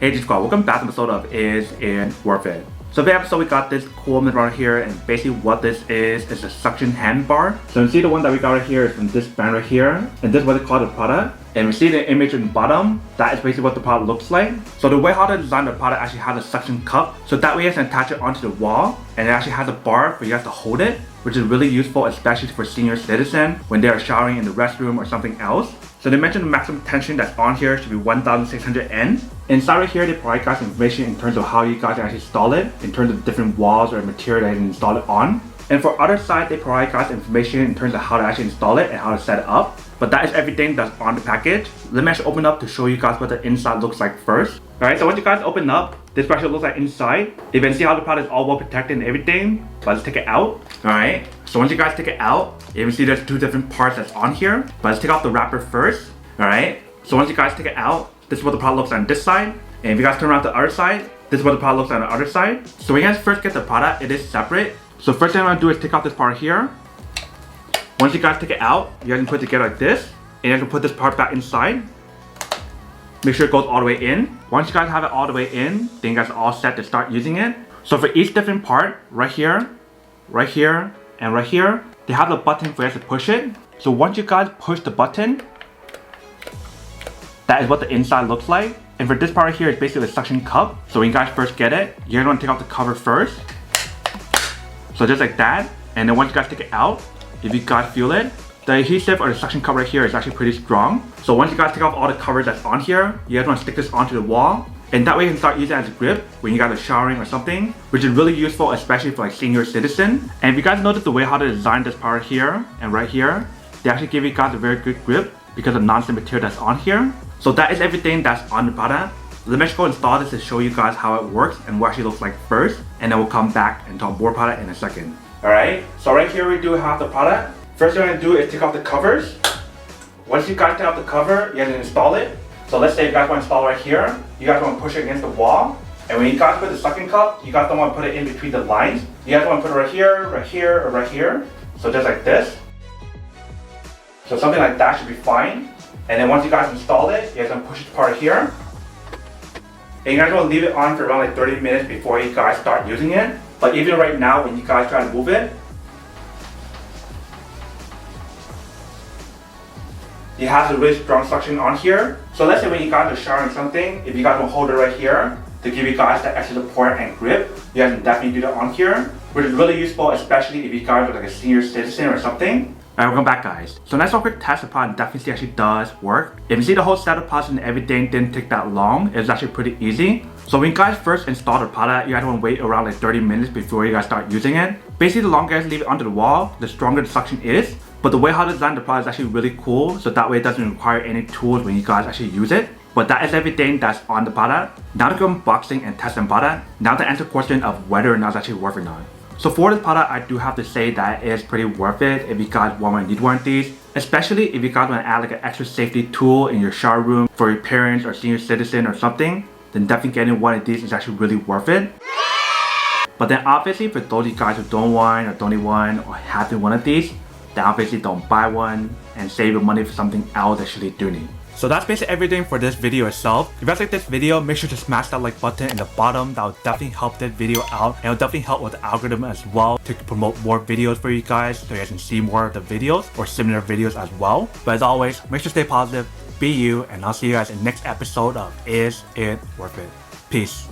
Hey G Squad, welcome back to the episode of Is It Worth It? So for the episode we got this cool mid right here, and basically what this is a suction hand bar. So you see the one that we got right here is from this brand right here, and this is what they call the product. And we see the image in the bottom, that is basically what the product looks like. So the way how they designed the product actually has a suction cup, so that way you can attach it onto the wall, and it actually has a bar for you guys to hold it, which is really useful especially for senior citizens when they are showering in the restroom or something else. So they mentioned the maximum tension that's on here should be 1600 N. Inside right here they provide guys information in terms of how you guys actually install it, in terms of different walls or material that you can install it on. And for other side they provide guys information in terms of how to actually install it and how to set it up. But that is everything that's on the package. Let me actually open up to show you guys what the inside looks like first. Alright, so once you guys open up, this actually looks like inside. You can see how the product is all well protected and everything. But let's take it out. Alright, so once you guys take it out, you can see there's two different parts that's on here. But let's take off the wrapper first. Alright, so once you guys take it out, this is what the product looks like on this side. And if you guys turn around to the other side, this is what the product looks like on the other side. So when you guys first get the product, it is separate. So first thing I'm gonna do is take out this part here. Once you guys take it out, you guys can put it together like this. And you can put this part back inside. Make sure it goes all the way in. Once you guys have it all the way in, then you guys are all set to start using it. So for each different part, right here, and right here, they have the button for you guys to push it. So once you guys push the button, that is what the inside looks like. And for this part right here, it's basically a suction cup. So when you guys first get it, you're gonna take off the cover first. So just like that. And then once you guys take it out, if you guys feel it, the adhesive or the suction cup right here is actually pretty strong. So once you guys take off all the covers that's on here, you guys want to stick this onto the wall. And that way you can start using it as a grip when you guys are showering or something, which is really useful especially for like senior citizen. And if you guys notice the way how they designed this part here and right here, they actually give you guys a very good grip because of the non-stick material that's on here. So that is everything that's on the product. Let me just go install this to show you guys how it works and what it actually looks like first, and then we'll come back and talk more product in a second. Alright, so right here we do have the product. First thing I'm going to do is take off the covers. Once you guys take off the cover, you guys can install it. So let's say you guys want to install right here. You guys want to push it against the wall. And when you guys put the suction cup, you guys don't want to put it in between the lines. You guys want to put it right here, or right here. So just like this. So something like that should be fine. And then once you guys install it, you guys want to push it part here. And you guys want to leave it on for around like 30 minutes before you guys start using it. But even right now, when you guys try to move it, it has a really strong suction on here. So let's say when you guys are showering something, if you guys want to hold it right here to give you guys that extra support and grip, you guys can definitely do that on here, which is really useful especially if you guys are like a senior citizen or something. Alright, welcome back guys. So nice little quick test, the product definitely actually does work. If you see the whole setup process and everything didn't take that long, it's actually pretty easy. So when you guys first install the product, you guys want to wait around like 30 minutes before you guys start using it. Basically the longer you guys leave it onto the wall, the stronger the suction is. But the way how to design the product is actually really cool, so that way it doesn't require any tools when you guys actually use it. But that is everything that's on the product. Now to go unboxing and testing the product, now to answer the question of whether or not it's actually worth it or not. So for this product, I do have to say that it is pretty worth it if you guys want to need one of these. Especially if you guys want to add like an extra safety tool in your shower room for your parents or senior citizen or something, then definitely getting one of these is actually really worth it. But then obviously for those of you guys who don't want or don't need one or have one of these, then obviously don't buy one and save your money for something else that you do need. So that's basically everything for this video itself. If you guys like this video, make sure to smash that like button in the bottom. That will definitely help this video out, and it will definitely help with the algorithm as well to promote more videos for you guys so you guys can see more of the videos or similar videos as well. But as always, make sure to stay positive, be you, and I'll see you guys in the next episode of Is It Worth It? Peace.